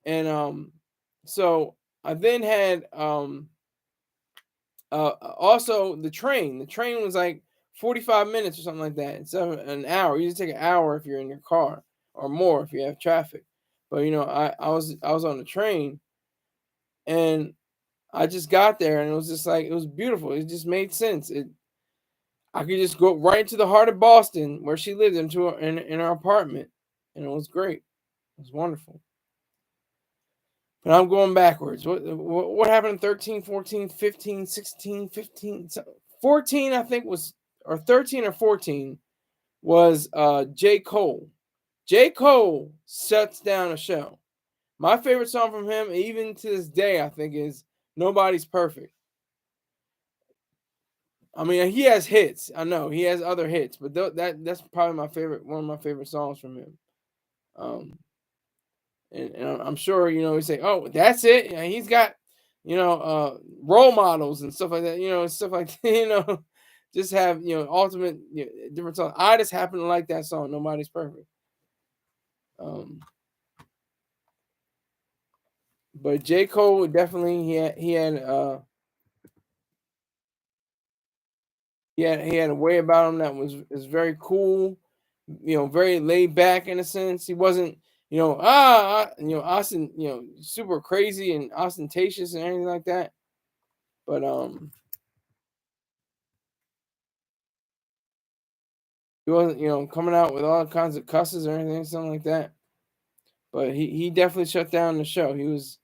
And so I then had also the train. The train was like 45 minutes or something like that. It's an hour. You just take an hour if you're in your car, or more if you have traffic. But I was on the train, and I just got there, and it was just like, it was beautiful. It just made sense. I could just go right into the heart of Boston where she lived in her apartment, and it was great. It was wonderful. But I'm going backwards. What happened in 13, 14, 15, 16, 15, 14, I think was, or 13 or 14 was J. Cole. J. Cole shuts down a show. My favorite song from him, even to this day, I think, is Nobody's Perfect. I mean, he has hits. I know he has other hits, but that's probably one of my favorite songs from him. Um, and I'm sure he say, "Oh, that's it." Yeah, he's got role models and stuff like that. Stuff like just have ultimate different songs. I just happen to like that song. Nobody's perfect. Um, but J. Cole definitely he had a way about him that was very cool, very laid back in a sense. He wasn't, Austin, super crazy and ostentatious and anything like that. But he wasn't, coming out with all kinds of cusses or anything, something like that. But he definitely shut down the show. He was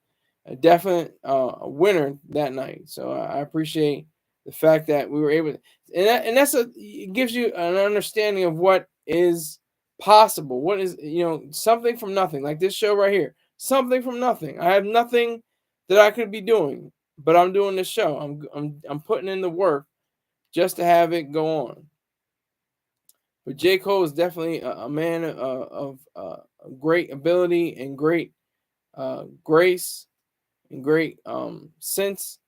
a definite winner that night. So I appreciate the fact that we were able to, it gives you an understanding of what is possible. What is something from nothing, like this show right here, something from nothing. I have nothing that I could be doing, but I'm doing this show. I'm putting in the work just to have it go on. But J. Cole is definitely a man of great ability and great grace and great sense.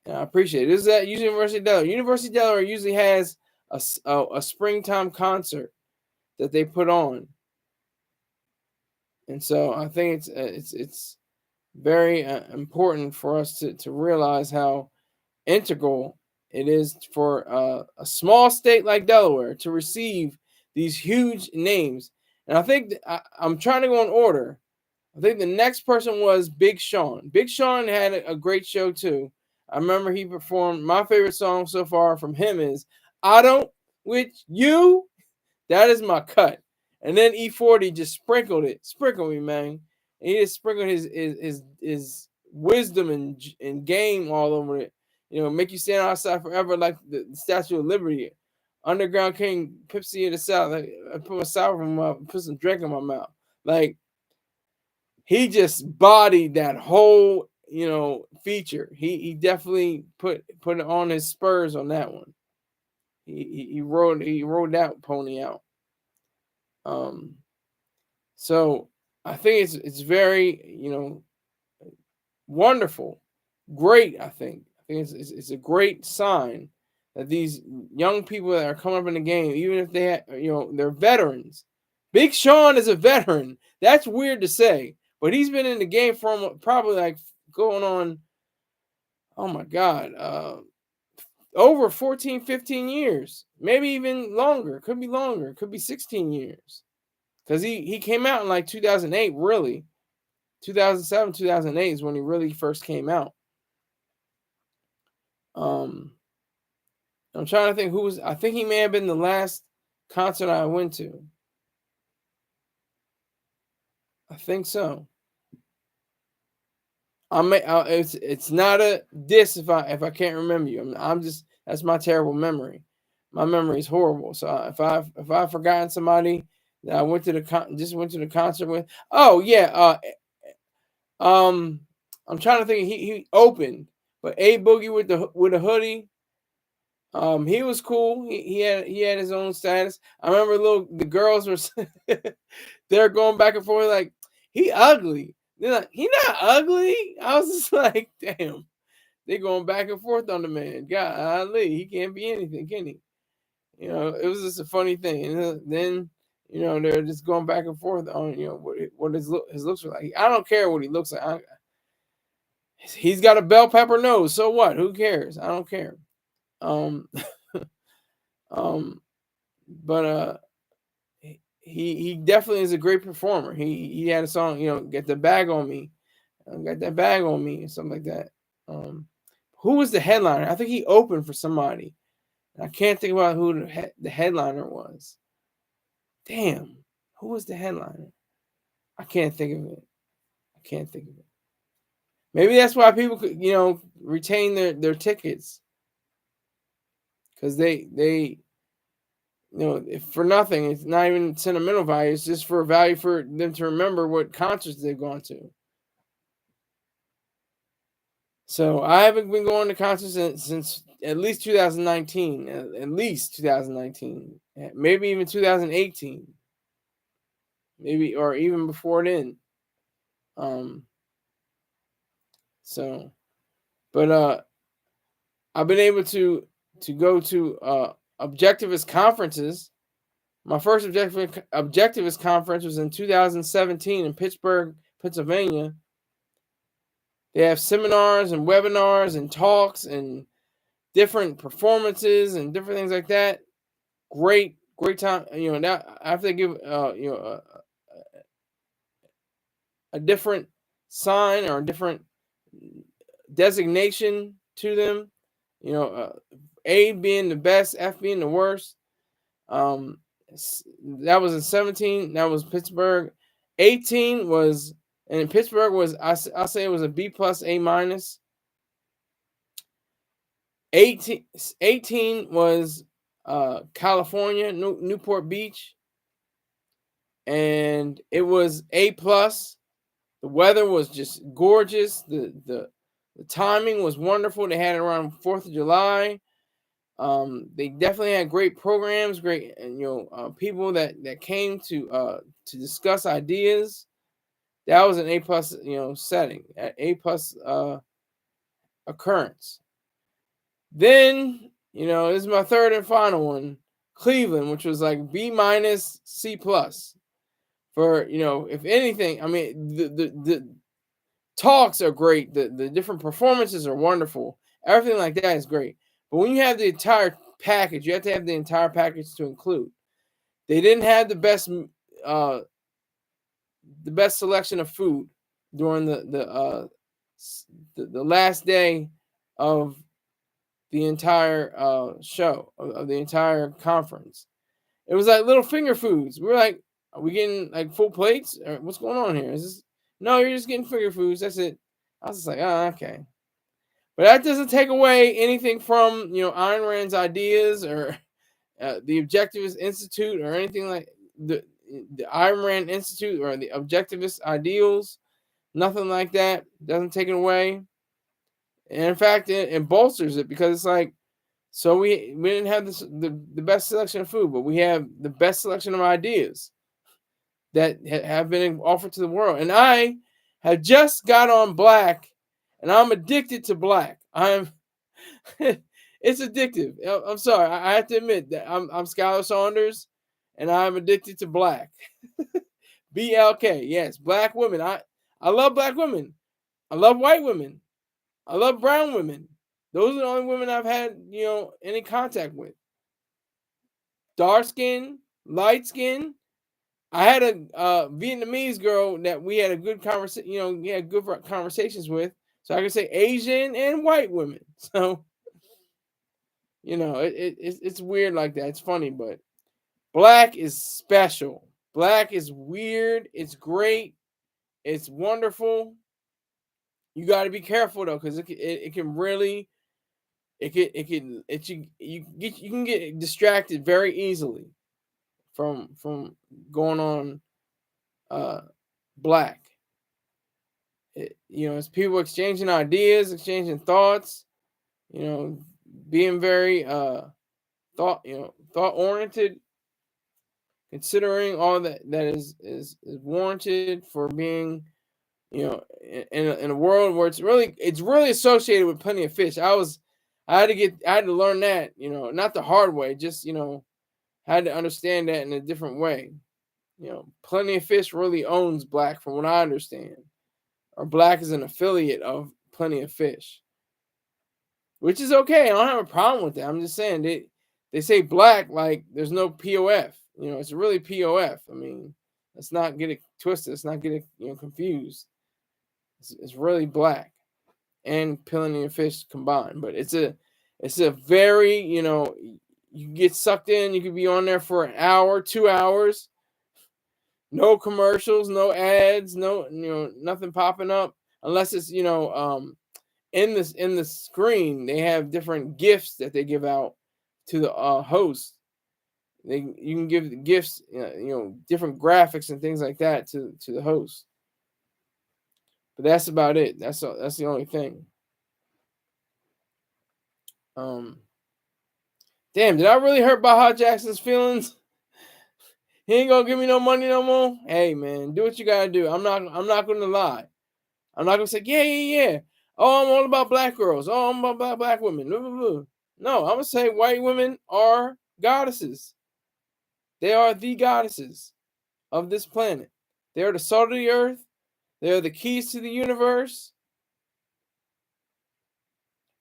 And I appreciate it. This is at University of Delaware. University of Delaware usually has a springtime concert that they put on, and so I think it's very important for us to realize how integral it is for a small state like Delaware to receive these huge names. And I think I'm trying to go in order. I think the next person was Big Sean. Big Sean had a great show too. I remember he performed. My favorite song so far from him is "I Don't With You." That is my cut. And then E40 just sprinkled me, man. And he just sprinkled his wisdom and game all over it. Make you stand outside forever like the Statue of Liberty. Underground King, Pepsi in the South. Like, I put my sour in my mouth, put some drink in my mouth. Like, he just bodied that whole feature. He definitely put it on his spurs on that one. He rode that pony out. So I think it's very wonderful, great. I think it's a great sign that these young people that are coming up in the game, even if they're veterans. Big Sean is a veteran. That's weird to say, but he's been in the game for probably like going on, oh my God, over 14, 15 years, maybe even longer. Could be longer. Could be 16 years. Because he came out in like 2008, really. 2007, 2008 is when he really first came out. I'm trying to think I think he may have been the last concert I went to. I think so. It's not a diss if I can't remember you. I'm just, that's my terrible memory. My memory is horrible. So if I've forgotten somebody that I went to just went to the concert with. Oh yeah. I'm trying to think. He opened, but A Boogie with a hoodie. He was cool. He had his own status. I remember the girls were they're going back and forth like, he ugly. They're like, he not ugly. I was just like, damn. They going back and forth on the man. Golly, he can't be anything, can he? You know, it was just a funny thing. And then, you know, they're just going back and forth on, you know, what his looks are like. I don't care what he looks like. He's got a bell pepper nose. So what? Who cares? I don't care. Um, um, but he definitely is a great performer. He had a song, you know, "Get the Bag on Me," "Got That Bag on Me," and something like that. Who was the headliner? I think he opened for somebody. I can't think about who the headliner was. Damn, who was the headliner? I can't think of it. I can't think of it. Maybe that's why people could, you know, retain their tickets, because they you know, if for nothing, it's not even sentimental value. It's just for value for them to remember what concerts they've gone to. So I haven't been going to concerts since at least 2019, at least 2019, maybe even 2018, maybe, or even before then. Um, so, but I've been able to go to objectivist conferences. My first objectivist conference was in 2017 in Pittsburgh, Pennsylvania. They have seminars and webinars and talks and different performances and different things like that. Great time. You know, now I have to give you know, a different sign or a different designation to them. You know, A being the best, F being the worst. Um, that was in 17. That was Pittsburgh. 18 was, and in Pittsburgh was, I say it was a B plus, A minus. 18 was California, Newport Beach, and it was A plus. The weather was just gorgeous. The timing was wonderful. They had it around 4th of July. They definitely had great programs, great, and you know, people that came to discuss ideas. That was an A plus, you know, setting, A plus occurrence. Then, you know, this is my third and final one, Cleveland, which was like B minus, C plus. For, you know, if anything, I mean, the talks are great. The different performances are wonderful. Everything like that is great. But when you have the entire package, you have to have the entire package to include. They didn't have the best selection of food during the last day of the entire show, of the entire conference. It was like little finger foods. We were like, are we getting like full plates? Or what's going on here? Is this, no, you're just getting finger foods. That's it. I was just like, oh, okay. But that doesn't take away anything from, you know, Ayn Rand's ideas or the Objectivist Institute or anything like the Ayn Rand Institute or the Objectivist ideals. Nothing like that. Doesn't take it away. And in fact, it bolsters it, because it's like, so we didn't have the best selection of food, but we have the best selection of ideas that have been offered to the world. And I have just got on black, and I'm addicted to black. It's addictive. I'm sorry. I have to admit that I'm Skylar Saunders, and I'm addicted to black. BLK. Yes, black women. I love black women. I love white women. I love brown women. Those are the only women I've had, you know, any contact with. Dark skin, light skin. I had a Vietnamese girl that we had a good conversation, you know, we had good conversations with. So I can say Asian and white women. So, you know, it's weird like that. It's funny, but black is special. Black is weird. It's great. It's wonderful. You got to be careful though, because it can really you can get distracted very easily from going on black. It's people exchanging ideas, exchanging thoughts, being very thought oriented, considering all that is warranted for being, in a world where it's really associated with plenty of fish. I had to learn that, not the hard way, just had to understand that in a different way. Plenty of Fish really owns Black, from what I understand, or Black is an affiliate of Plenty of Fish, which is okay. I don't have a problem with that. I'm just saying they say Black like there's no POF. It's really POF. I mean, let's not get it twisted. Let's not get it confused. It's really Black and Plenty of Fish combined, but it's a very you get sucked in. You could be on there for an hour, 2 hours. No commercials, no ads, no nothing popping up unless it's in the screen they have different gifts that they give out to the host. You can give the gifts, different graphics and things like that to the host. But that's about it. That's the only thing. Damn, did I really hurt Baja Jackson's feelings? He ain't gonna give me no money no more. Hey man, do what you gotta do. I'm not gonna lie. I'm not gonna say, yeah. Oh, I'm all about black girls. Oh, I'm about black women. No, I'm gonna say white women are goddesses. They are the goddesses of this planet. They are the salt of the earth. They are the keys to the universe.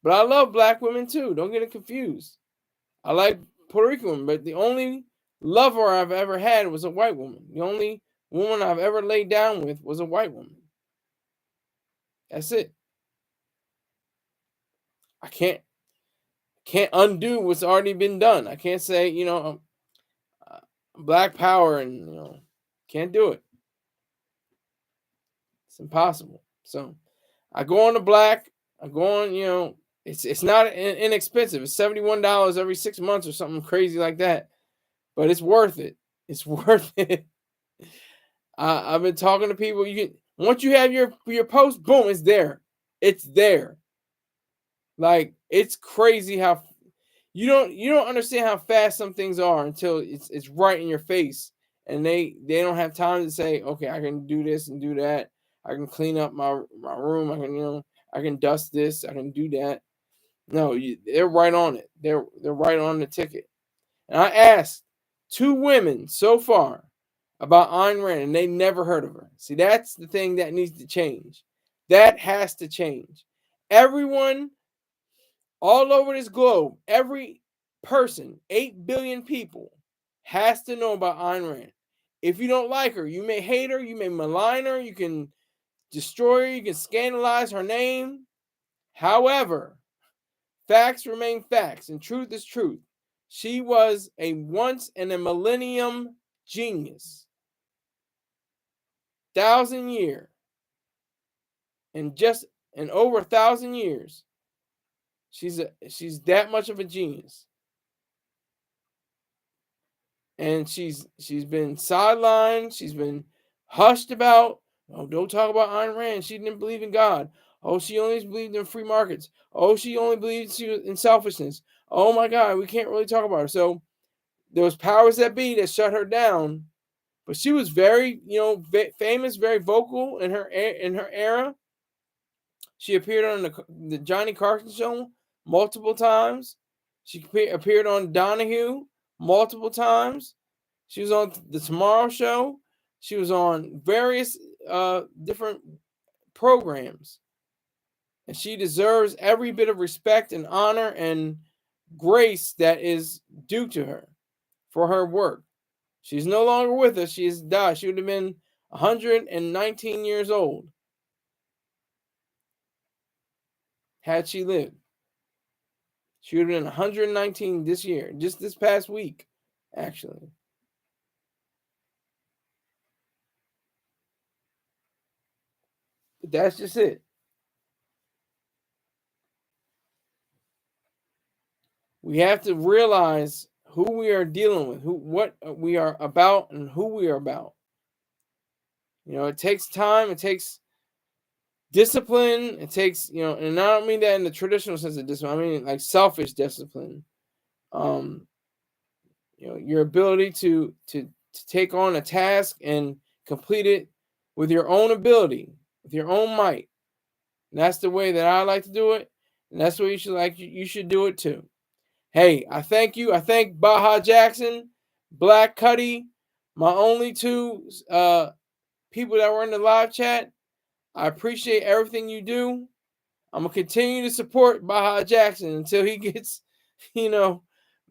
But I love black women too. Don't get it confused. I like Puerto Rican women, but the only lover I've ever had was a white woman. The only woman I've ever laid down with was a white woman. That's it. I can't undo what's already been done. I can't say, black power and, can't do it. It's impossible. So I go on to black. I go on, it's not inexpensive. It's $71 every 6 months or something crazy like that. But it's worth it. It's worth it. I've been talking to people. Once you have your post, boom, it's there. It's there. Like, it's crazy how you don't understand how fast some things are until it's right in your face, and they don't have time to say, okay, I can do this and do that. I can clean up my room. I can dust this. I can do that. No, they're right on it. They're right on the ticket. And I asked 2 women so far about Ayn Rand, and they never heard of her. See, that's the thing that needs to change. That has to change. Everyone all over this globe, every person, 8 billion people, has to know about Ayn Rand. If you don't like her, you may hate her, you may malign her, you can destroy her, you can scandalize her name. However, facts remain facts, and truth is truth. She was a once in a millennium genius. 1,000 year. And just in over 1,000 years, she's that much of a genius. And she's been sidelined. She's been hushed about. Oh, don't talk about Ayn Rand. She didn't believe in God. Oh, she only believed in free markets. Oh, she only believed in selfishness. Oh my God, we can't really talk about her. So there was powers that be that shut her down. But she was very, famous, very vocal in her era. She appeared on the Johnny Carson show multiple times. She appeared on Donahue multiple times. She was on the Tomorrow Show. She was on various different programs. And she deserves every bit of respect and honor and grace that is due to her for her work. She's no longer with us. She has died. She would have been 119 years old had she lived. She would have been 119 this year, just this past week, actually. But that's just it. We have to realize who we are dealing with, what we are about, and who we are about. It takes time. It takes discipline. It takes, and I don't mean that in the traditional sense of discipline. I mean like selfish discipline. Your ability to take on a task and complete it with your own ability, with your own might. And that's the way that I like to do it, and that's the way you should do it too. Hey, I thank you. I thank Baja Jackson, Black Cuddy, my only two people that were in the live chat. I appreciate everything you do. I'm gonna continue to support Baja Jackson until he gets, maybe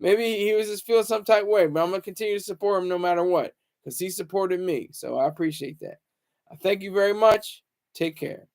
he was just feeling some type of way, but I'm gonna continue to support him no matter what, because he supported me. So I appreciate that. I thank you very much. Take care.